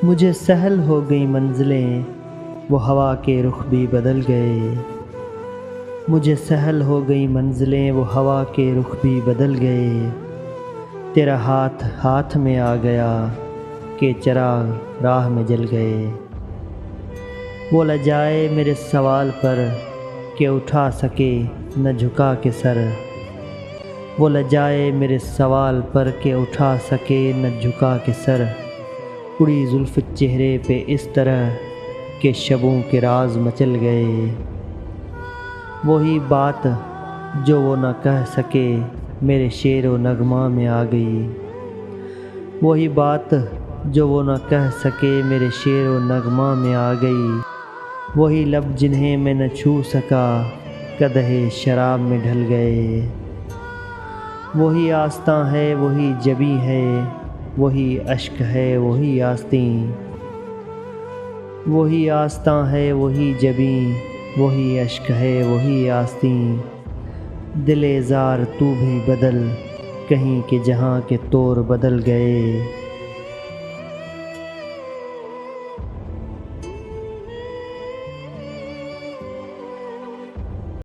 مجھے سہل ہو گئی منزلیں، وہ ہوا کے رخ بھی بدل گئے۔ مجھے سہل ہو گئی منزلیں، وہ ہوا کے رخ بھی بدل گئے۔ تیرا ہاتھ ہاتھ میں آ گیا کہ چراغ راہ میں جل گئے۔ وہ لجائے میرے سوال پر کہ اٹھا سکے نہ جھکا کے سر۔ وہ لجائے میرے سوال پر کہ اٹھا سکے نہ جھکا کے سر۔ اڑی زلف چہرے پہ اس طرح کہ شبوں کے راز مچل گئے۔ وہی بات جو وہ نہ کہہ سکے میرے شعر و نغمہ میں آ گئی۔ وہی بات جو وہ نہ کہہ سکے میرے شعر و نغمہ میں آ گئی۔ وہی لب جنہیں میں نہ چھو سکا قدح شراب میں ڈھل گئے۔ وہی آستاں ہے وہی جبیں ہے، وہی اشک ہے وہی آستین۔ وہی آستاں ہے وہی جبیں، وہی اشک ہے وہی آستین۔ دل زار تو بھی بدل کہیں کہ جہاں کے طور بدل گئے۔